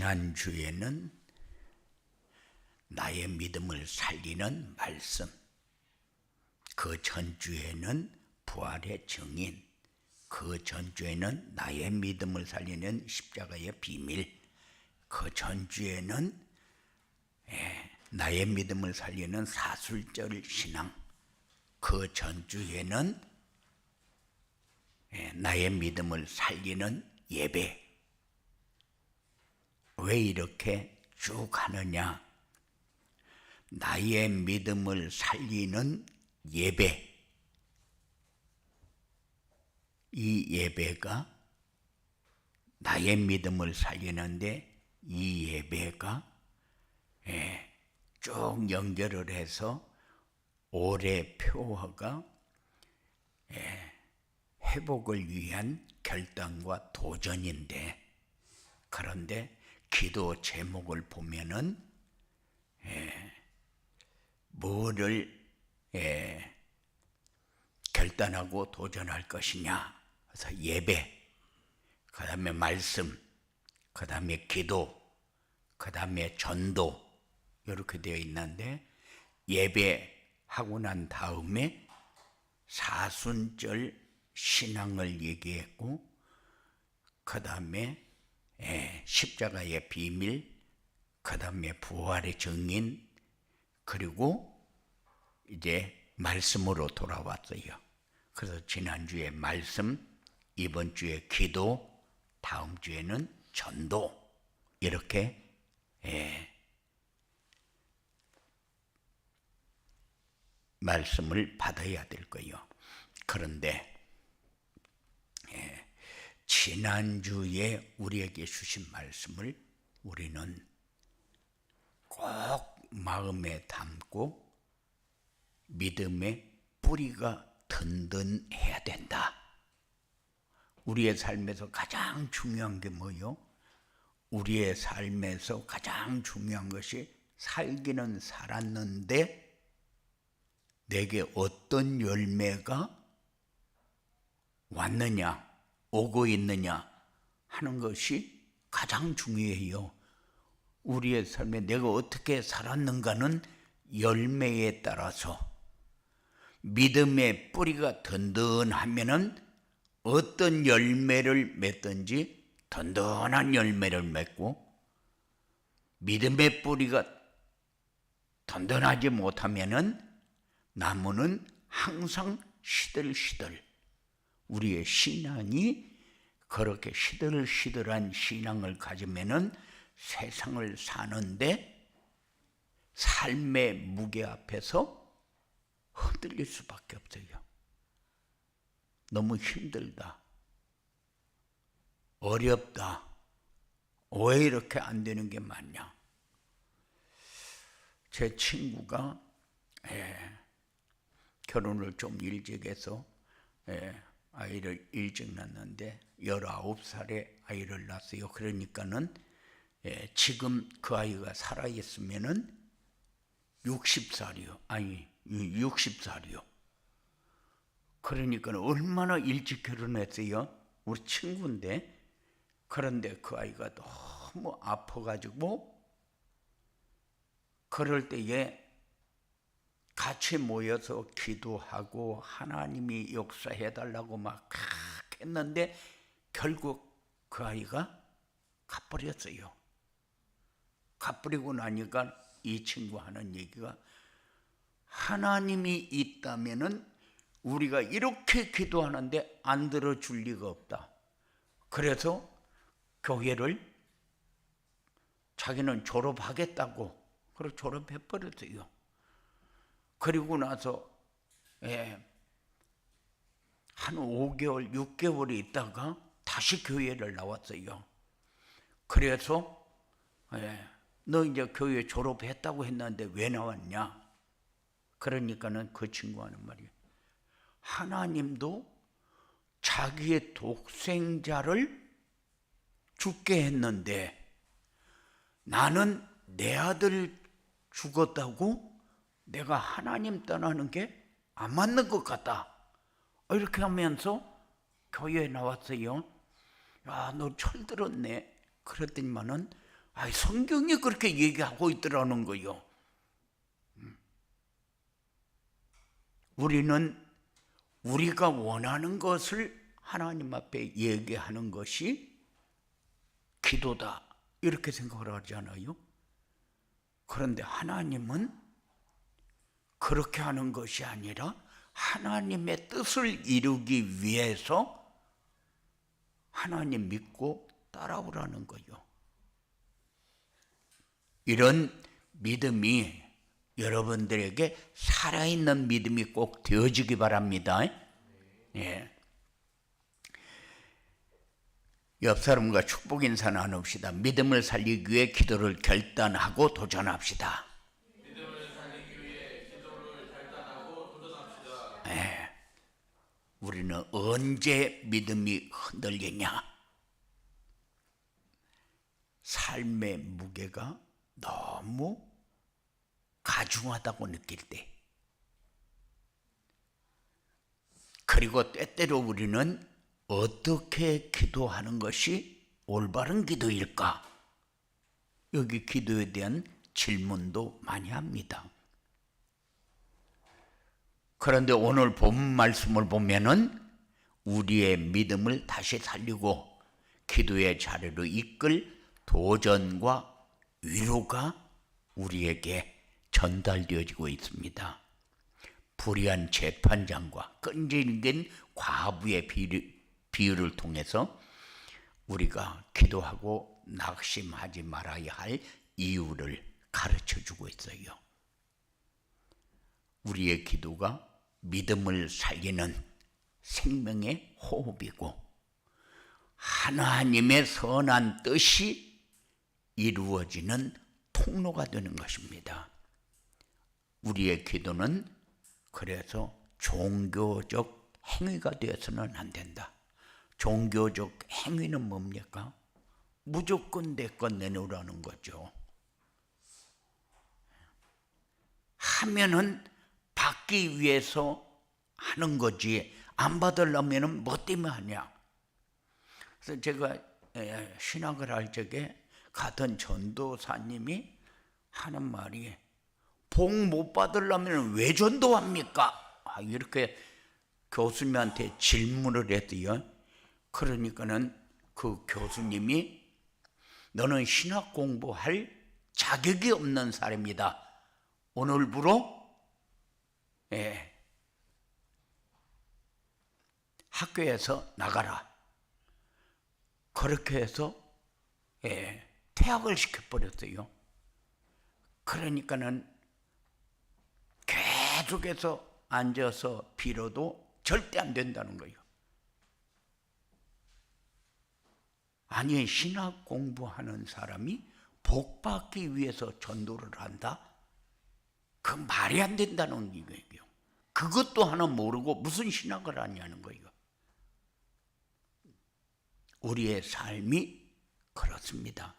지난주에는 나의 믿음을 살리는 말씀, 그 전주에는 부활의 증인, 그 전주에는 나의 믿음을 살리는 십자가의 비밀, 그 전주에는 나의 믿음을 살리는 사술절 신앙, 그 전주에는 나의 믿음을 살리는 예배. 왜 이렇게 쭉 하느냐? 나의 믿음을 살리는 예배, 이 예배가 나의 믿음을 살리는데 이 예배가 쭉 연결을 해서 올해 표어가 회복을 위한 결단과 도전인데, 그런데 기도 제목을 보면은 뭐를 결단하고 도전할 것이냐. 그래서 예배, 그 다음에 말씀, 그 다음에 기도, 그 다음에 전도, 이렇게 되어 있는데, 예배하고 난 다음에 사순절 신앙을 얘기했고, 그 다음에 십자가의 비밀, 그 다음에 부활의 증인, 그리고 이제 말씀으로 돌아왔어요. 그래서 지난주에 말씀, 이번 주에 기도, 다음 주에는 전도, 이렇게 말씀을 받아야 될 거예요. 그런데 지난주에 우리에게 주신 말씀을 우리는 꼭 마음에 담고 믿음의 뿌리가 든든해야 된다. 우리의 삶에서 가장 중요한 게 뭐요? 우리의 삶에서 가장 중요한 것이 살기는 살았는데 내게 어떤 열매가 왔느냐, 오고 있느냐 하는 것이 가장 중요해요. 우리의 삶에 내가 어떻게 살았는가는 열매에 따라서, 믿음의 뿌리가 든든하면은 어떤 열매를 맺든지 든든한 열매를 맺고, 믿음의 뿌리가 든든하지 못하면은 나무는 항상 시들시들, 우리의 신앙이 그렇게 시들시들한 신앙을 가지면은 세상을 사는데 삶의 무게 앞에서 흔들릴 수밖에 없어요. 너무 힘들다, 어렵다, 왜 이렇게 안 되는 게 많냐? 제 친구가 결혼을 좀 일찍 해서 아이를 일찍 낳았는데 19살에 아이를 낳았어요. 그러니까는 지금 그 아이가 살아있으면은 60살이요. 아니, 60살이요. 그러니까 얼마나 일찍 결혼했어요? 우리 친구인데. 그런데 그 아이가 너무 아파가지고 그럴 때에 같이 모여서 기도하고 하나님이 역사해달라고 막 했는데 결국 그 아이가 가버렸어요. 가버리고 나니까 이 친구 하는 얘기가, 하나님이 있다면은 우리가 이렇게 기도하는데 안 들어줄 리가 없다. 그래서 교회를 자기는 졸업하겠다고, 그리고 졸업해버렸어요. 그리고 나서 한 5개월, 6개월 있다가 다시 교회를 나왔어요. 그래서 너 이제 교회 졸업했다고 했는데 왜 나왔냐? 그러니까는 그 친구 하는 말이에요. 하나님도 자기의 독생자를 죽게 했는데 나는 내 아들 죽었다고 내가 하나님 떠나는 게 안 맞는 것 같다. 이렇게 하면서 교회에 나왔어요. 야, 너 철들었네. 그랬더니만은 성경이 그렇게 얘기하고 있더라는 거요. 우리는 우리가 원하는 것을 하나님 앞에 얘기하는 것이 기도다, 이렇게 생각을 하잖아요. 그런데 하나님은 그렇게 하는 것이 아니라 하나님의 뜻을 이루기 위해서 하나님 믿고 따라오라는 거요. 이런 믿음이 여러분들에게 살아있는 믿음이 꼭 되어지기 바랍니다. 예. 옆 사람과 축복 인사 나눕시다. 믿음을 살리기 위해 기도를 결단하고 도전합시다. 믿음을 살리기 위해 기도를 결단하고 도전합시다. 예. 우리는 언제 믿음이 흔들리냐? 삶의 무게가 너무 가중하다고 느낄 때, 그리고 때때로 우리는 어떻게 기도하는 것이 올바른 기도일까? 여기 기도에 대한 질문도 많이 합니다. 그런데 오늘 본 말씀을 보면은 우리의 믿음을 다시 살리고 기도의 자리로 이끌 도전과 위로가 우리에게 전달되어지고 있습니다. 불의한 재판장과 끈질긴 과부의 비유를 통해서 우리가 기도하고 낙심하지 말아야 할 이유를 가르쳐주고 있어요. 우리의 기도가 믿음을 살리는 생명의 호흡이고 하나님의 선한 뜻이 이루어지는 통로가 되는 것입니다. 우리의 기도는 그래서 종교적 행위가 되어서는 안 된다. 종교적 행위는 뭡니까? 무조건 내 것 내놓으라는 거죠. 하면은 받기 위해서 하는 거지, 안 받으려면 뭐 때문에 하냐. 그래서 제가 신학을 할 적에 가던 전도사님이 하는 말이, 복 못 받으려면 왜 전도합니까? 이렇게 교수님한테 질문을 했더요. 그러니까는 그 교수님이, 너는 신학 공부할 자격이 없는 사람이다. 오늘부로 학교에서 나가라. 그렇게 해서 퇴학을 시켜버렸어요. 그러니까는 계속해서 앉아서 빌어도 절대 안 된다는 거예요. 아니, 신학 공부하는 사람이 복 받기 위해서 전도를 한다? 그 말이 안 된다는 얘기예요. 그것도 하나 모르고 무슨 신학을 하냐는 거예요. 우리의 삶이 그렇습니다.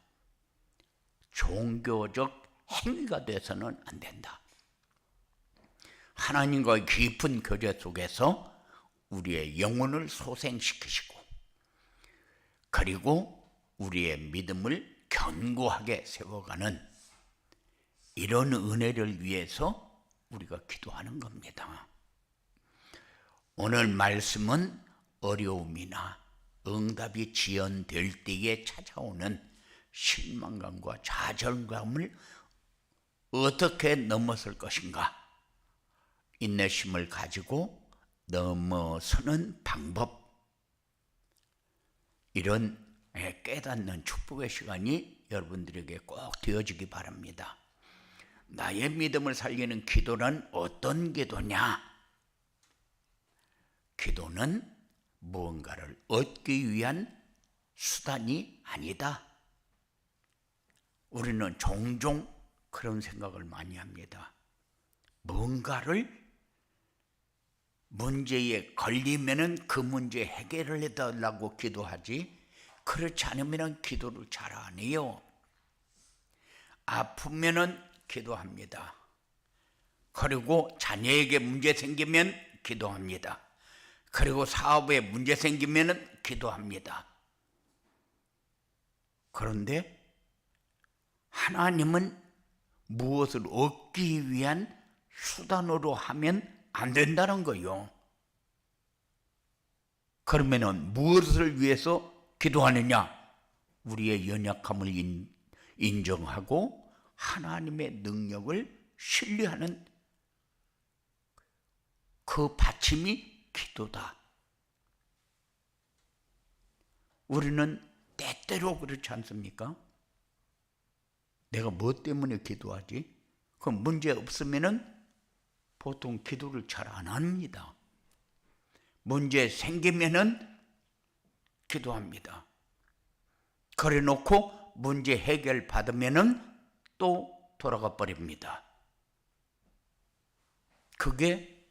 종교적 행위가 돼서는 안 된다. 하나님과의 깊은 교제 속에서 우리의 영혼을 소생시키시고, 그리고 우리의 믿음을 견고하게 세워가는 이런 은혜를 위해서 우리가 기도하는 겁니다. 오늘 말씀은 어려움이나 응답이 지연될 때에 찾아오는 실망감과 좌절감을 어떻게 넘어설 것인가, 인내심을 가지고 넘어서는 방법, 이런 깨닫는 축복의 시간이 여러분들에게 꼭 되어지기 바랍니다. 나의 믿음을 살리는 기도는 어떤 기도냐? 기도는 무언가를 얻기 위한 수단이 아니다. 우리는 종종 그런 생각을 많이 합니다. 뭔가를 문제에 걸리면은 그 문제 해결을 해달라고 기도하지, 그렇지 않으면 기도를 잘 안 해요. 아프면은 기도합니다. 그리고 자녀에게 문제 생기면 기도합니다. 그리고 사업에 문제 생기면 기도합니다. 그런데 하나님은 무엇을 얻기 위한 수단으로 하면 안 된다는 거요. 그러면은 무엇을 위해서 기도하느냐? 우리의 연약함을 인정하고 하나님의 능력을 신뢰하는 그 받침이 기도다. 우리는 때때로 그렇지 않습니까? 내가 뭐 때문에 기도하지? 그럼 문제 없으면은 보통 기도를 잘 안 합니다. 문제 생기면은 기도합니다. 그래 놓고 문제 해결 받으면은 또 돌아가 버립니다. 그게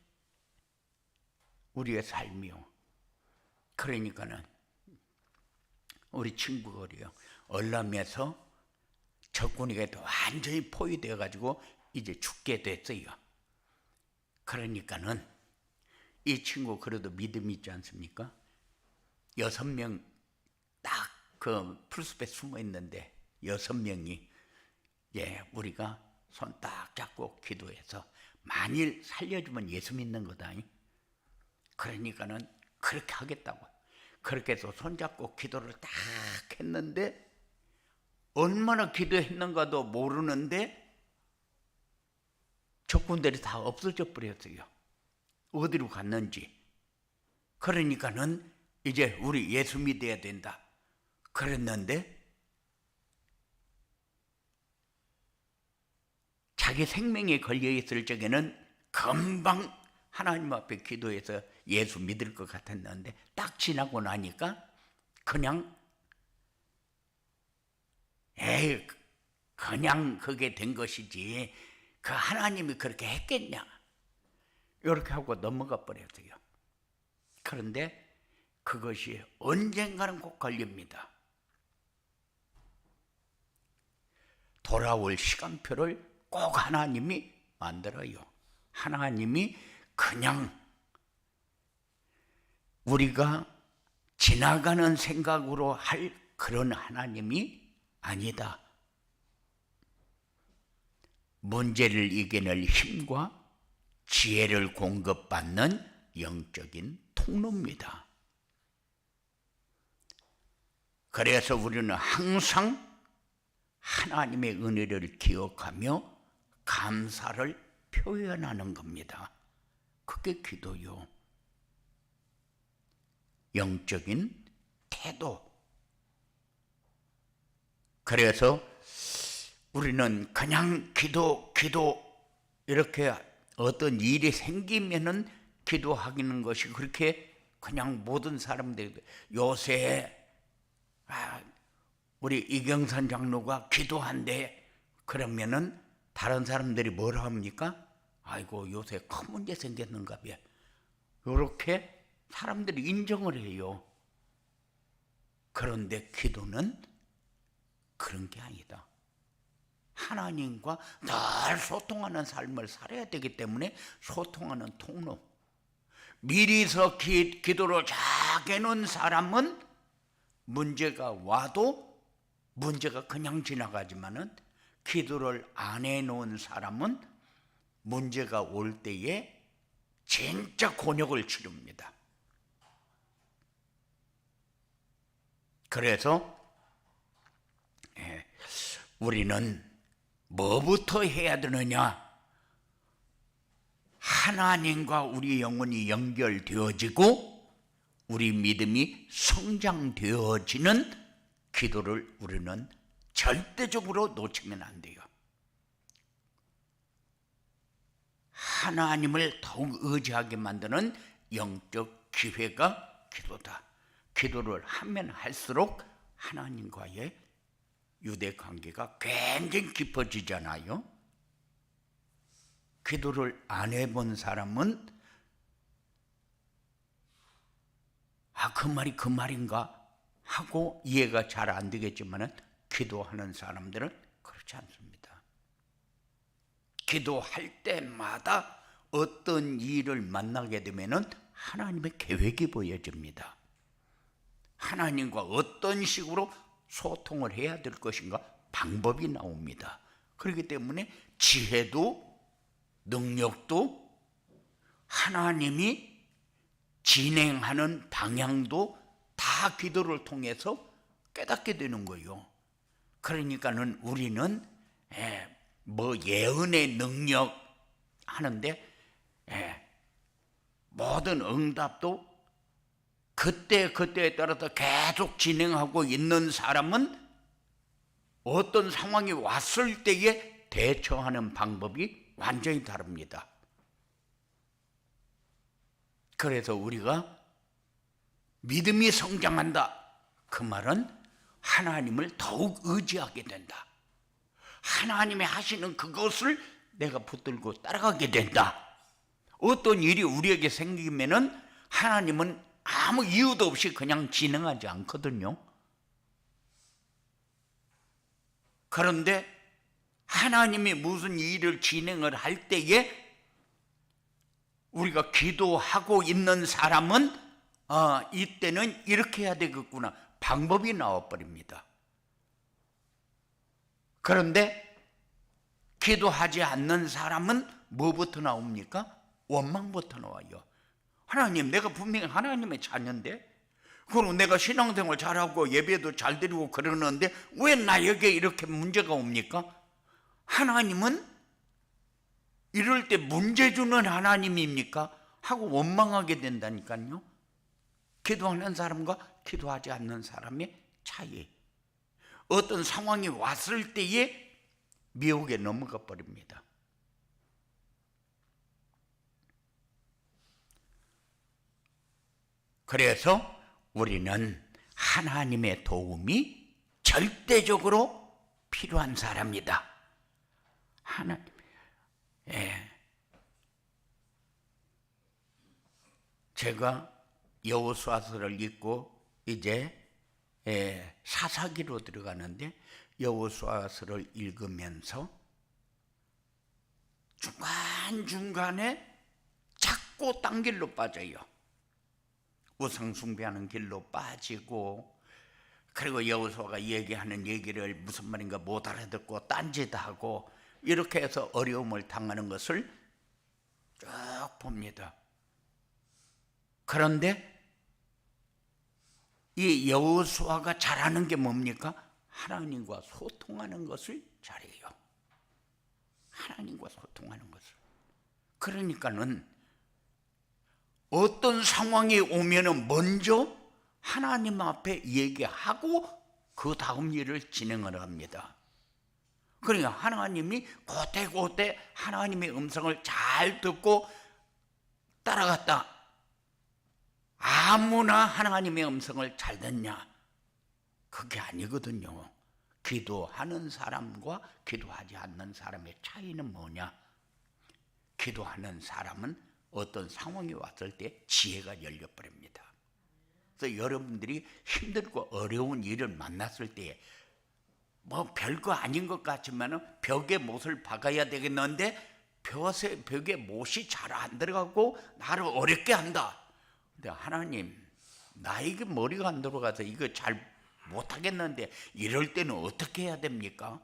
우리의 삶이요. 그러니까는 우리 친구가 그래요. 얼람에서 적군에게 완전히 포위되어 가지고 이제 죽게 됐어요. 그러니까는 이 친구 그래도 믿음이 있지 않습니까? 6명 딱 그 풀숲에 숨어 있는데 6명이 우리가 손 딱 잡고 기도해서 만일 살려주면 예수 믿는 거다. 그러니까는 그렇게 하겠다고. 그렇게 해서 손잡고 기도를 딱 했는데 얼마나 기도했는가도 모르는데 적군들이 다 없어져 버렸어요. 어디로 갔는지. 그러니까는 이제 우리 예수 믿어야 된다. 그랬는데 자기 생명에 걸려 있을 적에는 금방 하나님 앞에 기도해서 예수 믿을 것 같았는데 딱 지나고 나니까 그냥 그냥 그게 된 것이지 그 하나님이 그렇게 했겠냐 이렇게 하고 넘어가 버렸어요. 그런데 그것이 언젠가는 꼭 걸립니다. 돌아올 시간표를 꼭 하나님이 만들어요. 하나님이 그냥 우리가 지나가는 생각으로 할 그런 하나님이 아니다. 문제를 이겨낼 힘과 지혜를 공급받는 영적인 통로입니다. 그래서 우리는 항상 하나님의 은혜를 기억하며 감사를 표현하는 겁니다. 그게 기도요. 영적인 태도. 그래서 우리는 그냥 기도 이렇게 어떤 일이 생기면은 기도하기는 것이 그렇게 그냥 모든 사람들이 요새 우리 이경선 장로가 기도한대 그러면은 다른 사람들이 뭐라 합니까? 아이고 요새 큰 문제 생겼는가 봐. 이렇게 사람들이 인정을 해요. 그런데 기도는 그런 게 아니다. 하나님과 늘 소통하는 삶을 살아야 되기 때문에 소통하는 통로. 미리서 기도를 잘 해놓은 사람은 문제가 와도 문제가 그냥 지나가지만은 기도를 안 해놓은 사람은 문제가 올 때에 진짜 곤욕을 치릅니다. 그래서 우리는 뭐부터 해야 되느냐? 하나님과 우리 영혼이 연결되어지고 우리 믿음이 성장되어지는 기도를 우리는 절대적으로 놓치면 안 돼요. 하나님을 더욱 의지하게 만드는 영적 기회가 기도다. 기도를 하면 할수록 하나님과의 유대 관계가 굉장히 깊어지잖아요. 기도를 안 해본 사람은 그 말이 그 말인가 하고 이해가 잘 안 되겠지만 기도하는 사람들은 그렇지 않습니다. 기도할 때마다 어떤 일을 만나게 되면 하나님의 계획이 보여집니다. 하나님과 어떤 식으로 소통을 해야 될 것인가 방법이 나옵니다. 그렇기 때문에 지혜도 능력도 하나님이 진행하는 방향도 다 기도를 통해서 깨닫게 되는 거예요. 그러니까는 우리는 예언의 능력 하는데 모든 응답도 그때에 따라서 계속 진행하고 있는 사람은 어떤 상황이 왔을 때에 대처하는 방법이 완전히 다릅니다. 그래서 우리가 믿음이 성장한다. 그 말은 하나님을 더욱 의지하게 된다. 하나님이 하시는 그것을 내가 붙들고 따라가게 된다. 어떤 일이 우리에게 생기면은 하나님은 아무 이유도 없이 그냥 진행하지 않거든요. 그런데 하나님이 무슨 일을 진행을 할 때에 우리가 기도하고 있는 사람은 이때는 이렇게 해야 되겠구나. 방법이 나와버립니다. 그런데 기도하지 않는 사람은 뭐부터 나옵니까? 원망부터 나와요. 하나님, 내가 분명히 하나님의 자녀인데, 그럼 내가 신앙생활 잘하고 예배도 잘 드리고 그러는데 왜 나에게 이렇게 문제가 옵니까? 하나님은 이럴 때 문제 주는 하나님입니까? 하고 원망하게 된다니까요. 기도하는 사람과 기도하지 않는 사람의 차이. 어떤 상황이 왔을 때에 미혹에 넘어가 버립니다. 그래서 우리는 하나님의 도움이 절대적으로 필요한 사람이다. 제가 여호수아서를 읽고 이제 사사기로 들어가는데 여호수아서를 읽으면서 중간중간에 자꾸 딴 길로 빠져요. 우상 숭배하는 길로 빠지고, 그리고 여호수아가 얘기하는 얘기를 무슨 말인가 못 알아듣고 딴짓하고 이렇게 해서 어려움을 당하는 것을 쭉 봅니다. 그런데 이 여호수아가 잘하는 게 뭡니까? 하나님과 소통하는 것을 잘해요. 하나님과 소통하는 것을. 그러니까는 어떤 상황이 오면은 먼저 하나님 앞에 얘기하고 그 다음 일을 진행을 합니다. 그러니까 하나님이 그때 하나님의 음성을 잘 듣고 따라갔다. 아무나 하나님의 음성을 잘 듣냐? 그게 아니거든요. 기도하는 사람과 기도하지 않는 사람의 차이는 뭐냐? 기도하는 사람은 어떤 상황이 왔을 때 지혜가 열려버립니다. 그래서 여러분들이 힘들고 어려운 일을 만났을 때 뭐 별거 아닌 것 같지만 벽에 못을 박아야 되겠는데 벽에 못이 잘 안 들어가고 나를 어렵게 한다. 근데 하나님, 나에게 머리가 안 들어가서 이거 잘 못하겠는데 이럴 때는 어떻게 해야 됩니까?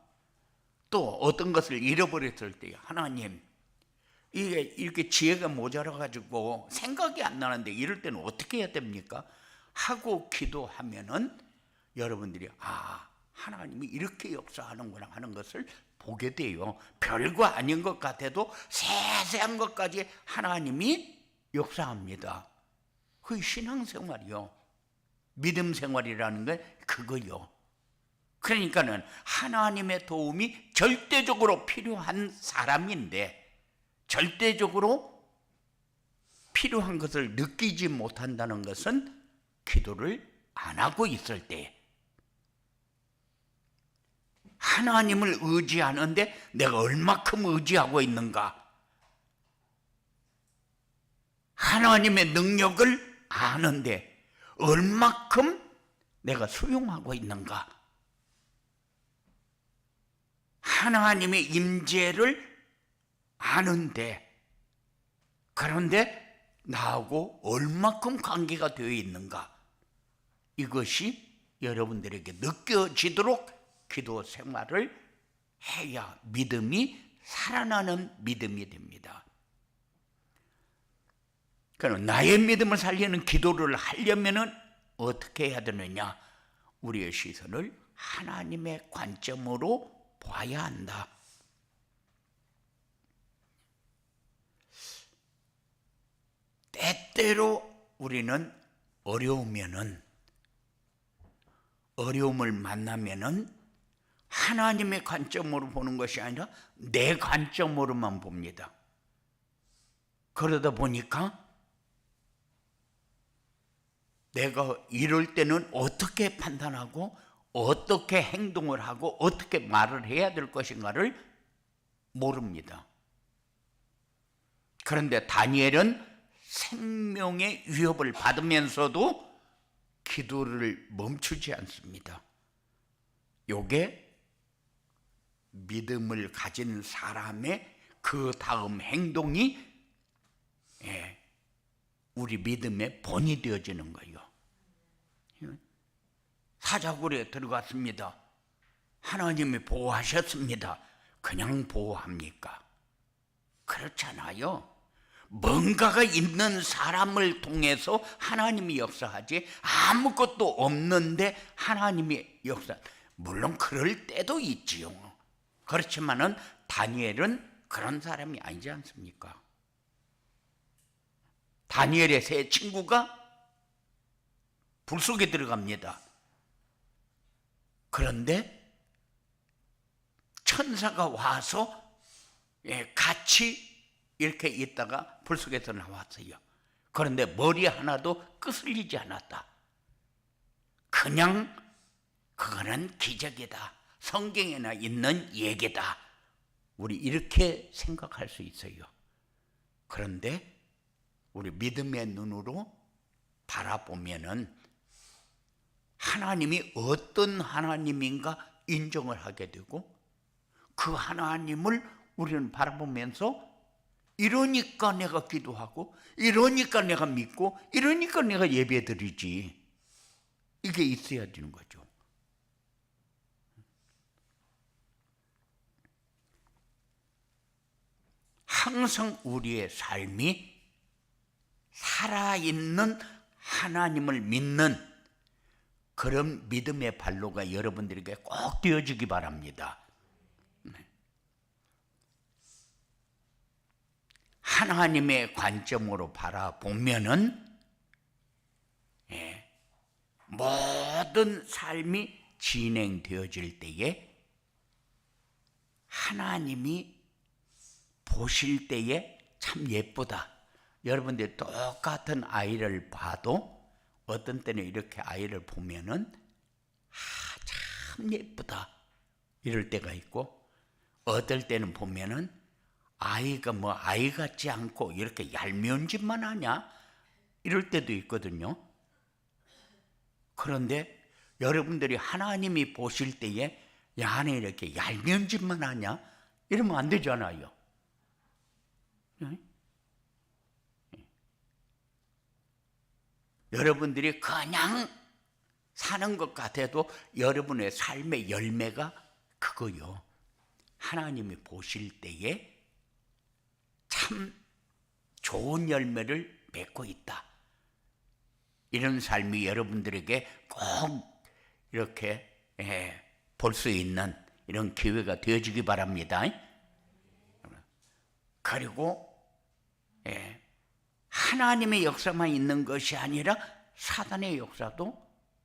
또 어떤 것을 잃어버렸을 때 하나님, 이게 이렇게 지혜가 모자라가지고 생각이 안 나는데 이럴 때는 어떻게 해야 됩니까? 하고 기도하면은 여러분들이 하나님이 이렇게 역사하는구나 하는 것을 보게 돼요. 별거 아닌 것 같아도 세세한 것까지 하나님이 역사합니다. 그게 신앙생활이요. 믿음 생활이라는 건 그거요. 그러니까는 하나님의 도움이 절대적으로 필요한 사람인데 절대적으로 필요한 것을 느끼지 못한다는 것은 기도를 안 하고 있을 때, 하나님을 의지하는데 내가 얼마큼 의지하고 있는가, 하나님의 능력을 아는데 얼마큼 내가 수용하고 있는가, 하나님의 임재를 아는데 그런데 나하고 얼마큼 관계가 되어 있는가, 이것이 여러분들에게 느껴지도록 기도 생활을 해야 믿음이 살아나는 믿음이 됩니다. 그럼 나의 믿음을 살리는 기도를 하려면 어떻게 해야 되느냐? 우리의 시선을 하나님의 관점으로 봐야 한다. 때때로 우리는 어려움을 만나면은 하나님의 관점으로 보는 것이 아니라 내 관점으로만 봅니다. 그러다 보니까 내가 이럴 때는 어떻게 판단하고 어떻게 행동을 하고 어떻게 말을 해야 될 것인가를 모릅니다. 그런데 다니엘은 생명의 위협을 받으면서도 기도를 멈추지 않습니다. 요게 믿음을 가진 사람의 그 다음 행동이 우리 믿음의 본이 되어지는 거예요. 사자굴에 들어갔습니다. 하나님이 보호하셨습니다. 그냥 보호합니까? 그렇잖아요. 뭔가가 있는 사람을 통해서 하나님이 역사하지 아무것도 없는데 하나님이 역사. 물론 그럴 때도 있지요. 그렇지만은 다니엘은 그런 사람이 아니지 않습니까? 다니엘의 세 친구가 불 속에 들어갑니다. 그런데 천사가 와서 같이 이렇게 있다가 불 속에서 나왔어요. 그런데 머리 하나도 끄슬리지 않았다. 그냥 그거는 기적이다. 성경에나 있는 얘기다. 우리 이렇게 생각할 수 있어요. 그런데 우리 믿음의 눈으로 바라보면은 하나님이 어떤 하나님인가 인정을 하게 되고 그 하나님을 우리는 바라보면서 이러니까 내가 기도하고 이러니까 내가 믿고 이러니까 내가 예배 드리지. 이게 있어야 되는 거죠. 항상 우리의 삶이 살아있는 하나님을 믿는 그런 믿음의 발로가 여러분들에게 꼭 되어지기 바랍니다. 하나님의 관점으로 바라보면은 모든 삶이 진행되어질 때에 하나님이 보실 때에 참 예쁘다. 여러분들 똑같은 아이를 봐도 어떤 때는 이렇게 아이를 보면은 참 예쁘다 이럴 때가 있고 어떨 때는 보면은 아이가 뭐 아이 같지 않고 이렇게 얄미운 짓만 하냐 이럴 때도 있거든요. 그런데 여러분들이 하나님이 보실 때에 야, 내 이렇게 얄미운 짓만 하냐 이러면 안 되잖아요. 여러분들이 그냥 사는 것 같아도 여러분의 삶의 열매가 그거요. 하나님이 보실 때에 참 좋은 열매를 맺고 있다. 이런 삶이 여러분들에게 꼭 이렇게 볼 수 있는 이런 기회가 되어지기 바랍니다. 그리고 하나님의 역사만 있는 것이 아니라 사단의 역사도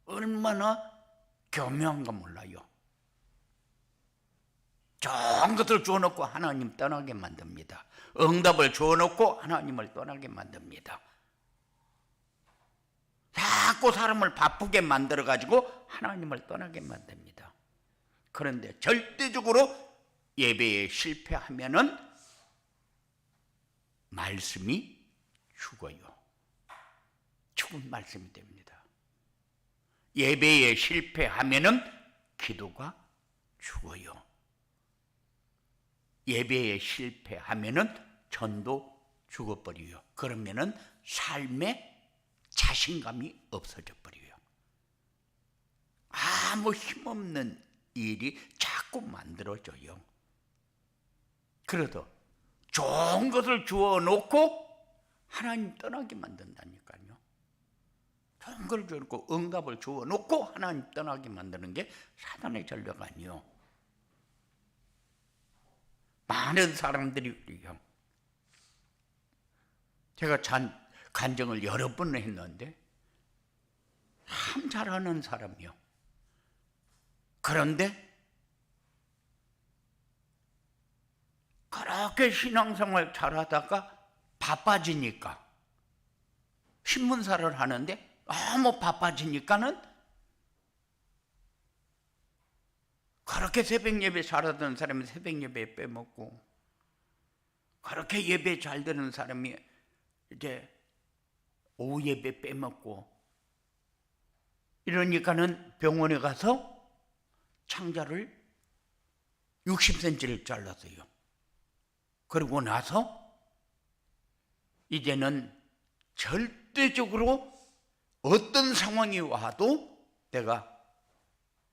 얼마나 교묘한가 몰라요. 좋은 것을 주어놓고 하나님 떠나게 만듭니다. 응답을 주어놓고 하나님을 떠나게 만듭니다. 자꾸 사람을 바쁘게 만들어가지고 하나님을 떠나게 만듭니다. 그런데 절대적으로 예배에 실패하면은 말씀이 죽어요. 죽은 말씀이 됩니다. 예배에 실패하면은 기도가 죽어요. 예배에 실패하면은 전도 죽어버려요. 그러면은 삶에 자신감이 없어져 버려요. 아무 힘없는 일이 자꾸 만들어져요. 그래도 좋은 것을 주어 놓고 하나님 떠나게 만든다니까요. 좋은 걸 주고 응답을 주어 놓고 하나님 떠나게 만드는 게 사단의 전략 아니요. 많은 사람들이 그래요. 제가 간증을 여러 번 했는데 참 잘하는 사람이요. 그런데 그렇게 신앙생활 잘하다가 바빠지니까 신문사를 하는데 너무 바빠지니까는 그렇게 새벽 예배 잘하던 사람이 새벽 예배 빼먹고 그렇게 예배 잘 드는 사람이 이제 오후 예배 빼먹고 이러니까는 병원에 가서 창자를 60cm를 잘랐어요. 그러고 나서 이제는 절대적으로 어떤 상황이 와도 내가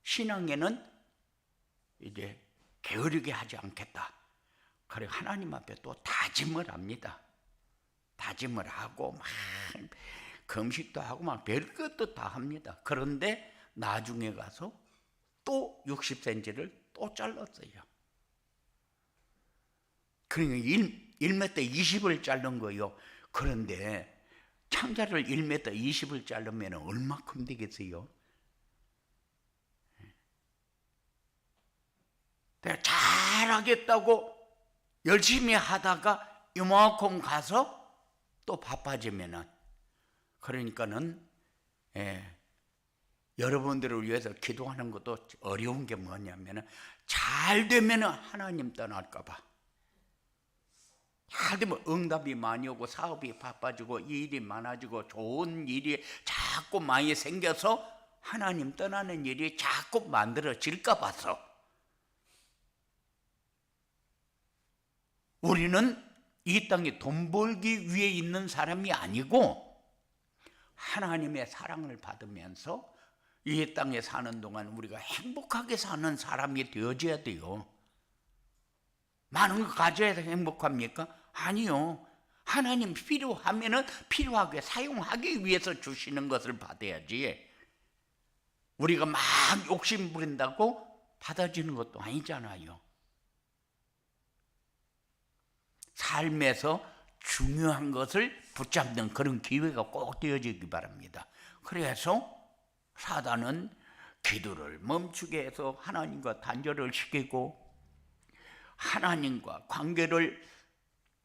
신앙에는 이제 게으르게 하지 않겠다. 그래 하나님 앞에 또 다짐을 합니다. 다짐을 하고 막 금식도 하고 막 별것도 다 합니다. 그런데 나중에 가서 또 60cm를 또 잘랐어요. 그러니까 1m 20을 자른 거예요. 그런데 창자를 1m 20을 자르면 얼마큼 되겠어요? 내가 잘하겠다고 열심히 하다가 이만큼 가서 또 바빠지면은 그러니까는 여러분들을 위해서 기도하는 것도 어려운 게 뭐냐면은 잘 되면은 하나님 떠날까 봐. 잘 되면 응답이 많이 오고 사업이 바빠지고 일이 많아지고 좋은 일이 자꾸 많이 생겨서 하나님 떠나는 일이 자꾸 만들어질까 봐서 우리는 이 땅에 돈 벌기 위해 있는 사람이 아니고 하나님의 사랑을 받으면서 이 땅에 사는 동안 우리가 행복하게 사는 사람이 되어져야 돼요. 많은 거 가져야 행복합니까? 아니요. 하나님 필요하면은 필요하게 사용하기 위해서 주시는 것을 받아야지. 우리가 막 욕심 부린다고 받아지는 것도 아니잖아요. 삶에서 중요한 것을 붙잡는 그런 기회가 꼭 되어지기 바랍니다. 그래서 사단은 기도를 멈추게 해서 하나님과 단절을 시키고 하나님과 관계를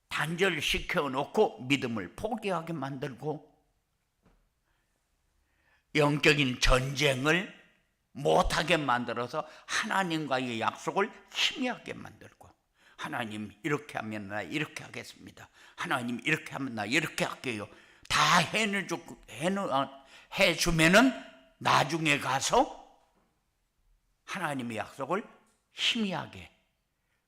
단절시켜 놓고 믿음을 포기하게 만들고 영적인 전쟁을 못하게 만들어서 하나님과의 약속을 희미하게 만들고 하나님 이렇게 하면 나 이렇게 하겠습니다. 하나님 이렇게 하면 나 이렇게 할게요. 다 해주면은 나중에 가서 하나님의 약속을 희미하게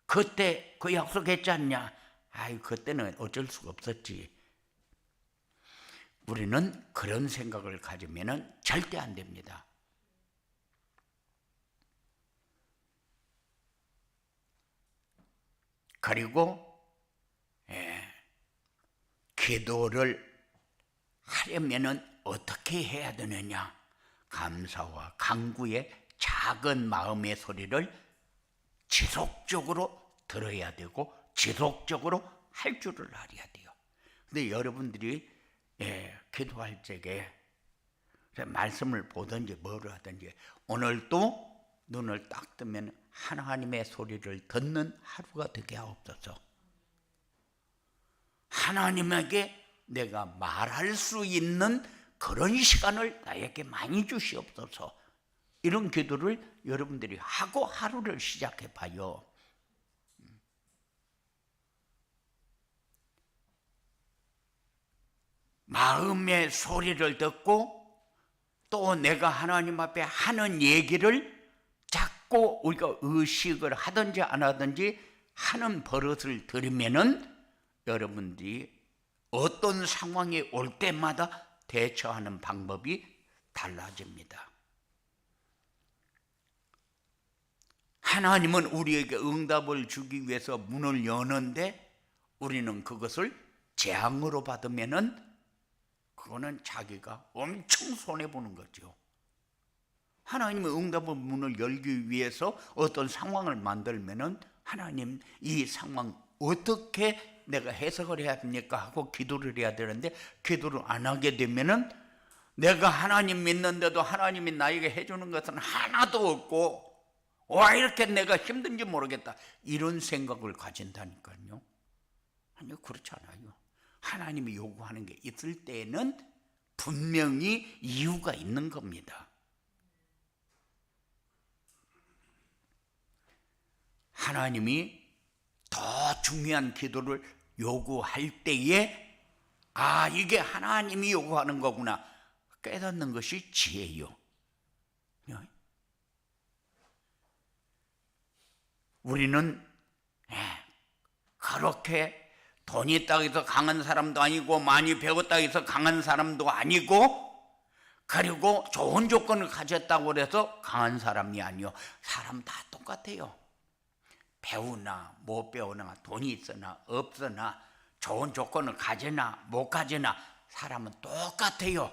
그때 그 약속했지 않냐? 아이 그때는 어쩔 수가 없었지. 우리는 그런 생각을 가지면은 절대 안 됩니다. 그리고 기도를 하려면은 어떻게 해야 되느냐? 감사와 간구의 작은 마음의 소리를 지속적으로 들어야 되고 지속적으로 할 줄을 알아야 돼요. 근데 여러분들이 기도할 적에 말씀을 보든지 뭐를 하든지 오늘도 눈을 딱 뜨면 하나님의 소리를 듣는 하루가 되게 하옵소서. 하나님에게 내가 말할 수 있는 그런 시간을 나에게 많이 주시옵소서. 이런 기도를 여러분들이 하고 하루를 시작해 봐요. 마음의 소리를 듣고 또 내가 하나님 앞에 하는 얘기를 자꾸 우리가 의식을 하든지 안 하든지 하는 버릇을 들이면은 여러분들이 어떤 상황이 올 때마다 대처하는 방법이 달라집니다. 하나님은 우리에게 응답을 주기 위해서 문을 여는데 우리는 그것을 재앙으로 받으면은 그거는 자기가 엄청 손해보는 거죠. 하나님의 응답의 문을 열기 위해서 어떤 상황을 만들면은 하나님 이 상황 어떻게 내가 해석을 해야 합니까? 하고 기도를 해야 되는데 기도를 안 하게 되면은 내가 하나님 믿는데도 하나님이 나에게 해주는 것은 하나도 없고 와 이렇게 내가 힘든지 모르겠다 이런 생각을 가진다니까요. 아니요, 그렇지 않아요. 하나님이 요구하는 게 있을 때에는 분명히 이유가 있는 겁니다. 하나님이 더 중요한 기도를 요구할 때에 아 이게 하나님이 요구하는 거구나 깨닫는 것이 지혜요. 우리는 그렇게 돈이 있다고 해서 강한 사람도 아니고 많이 배웠다고 해서 강한 사람도 아니고 그리고 좋은 조건을 가졌다고 해서 강한 사람이 아니요. 사람 다 똑같아요. 배우나 못 배우나 돈이 있으나 없으나 좋은 조건을 가지나 못 가지나 사람은 똑같아요.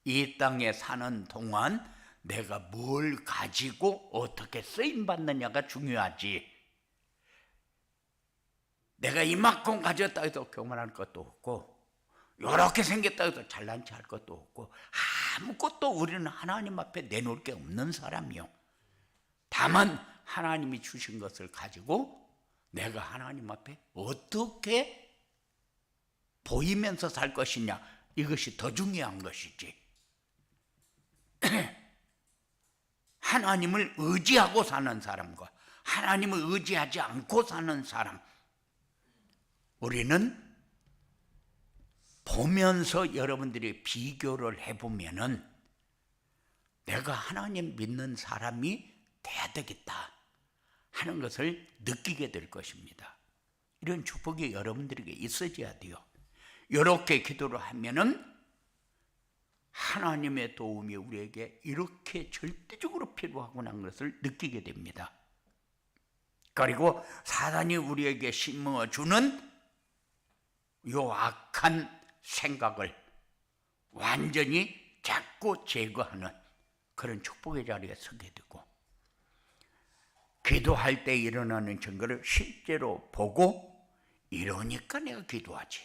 이 땅에 사는 동안 내가 뭘 가지고 어떻게 쓰임받느냐가 중요하지. 내가 이만큼 가졌다 해서 교만할 것도 없고 이렇게 생겼다 해서 잘난 체 할 것도 없고 아무것도 우리는 하나님 앞에 내놓을 게 없는 사람이요. 다만 하나님이 주신 것을 가지고 내가 하나님 앞에 어떻게 보이면서 살 것이냐 이것이 더 중요한 것이지. 하나님을 의지하고 사는 사람과 하나님을 의지하지 않고 사는 사람 우리는 보면서 여러분들이 비교를 해보면은 내가 하나님 믿는 사람이 돼야 되겠다 하는 것을 느끼게 될 것입니다. 이런 축복이 여러분들에게 있어져야 돼요. 이렇게 기도를 하면은 하나님의 도움이 우리에게 이렇게 절대적으로 필요하구나 하는 것을 느끼게 됩니다. 그리고 사단이 우리에게 심어주는 요 악한 생각을 완전히 자꾸 제거하는 그런 축복의 자리에 서게 되고 기도할 때 일어나는 증거를 실제로 보고 이러니까 내가 기도하지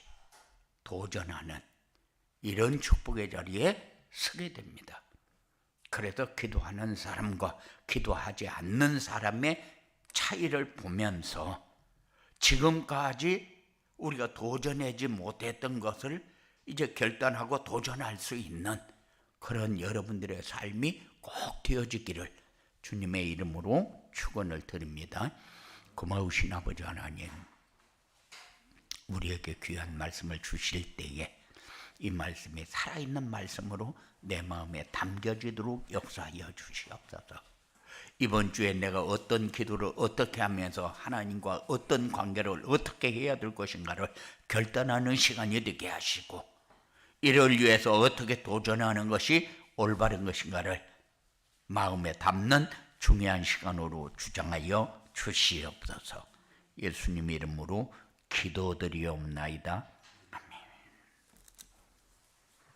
도전하는 이런 축복의 자리에 서게 됩니다. 그래서 기도하는 사람과 기도하지 않는 사람의 차이를 보면서 지금까지 우리가 도전하지 못했던 것을 이제 결단하고 도전할 수 있는 그런 여러분들의 삶이 꼭 되어지기를 주님의 이름으로 축원을 드립니다. 고마우신 아버지 하나님, 우리에게 귀한 말씀을 주실 때에 이 말씀이 살아있는 말씀으로 내 마음에 담겨지도록 역사하여 주시옵소서. 이번 주에 내가 어떤 기도를 어떻게 하면서 하나님과 어떤 관계를 어떻게 해야 될 것인가를 결단하는 시간이 되게 하시고 이를 위해서 어떻게 도전하는 것이 올바른 것인가를 마음에 담는 중요한 시간으로 주장하여 주시옵소서. 예수님 이름으로 기도드리옵나이다.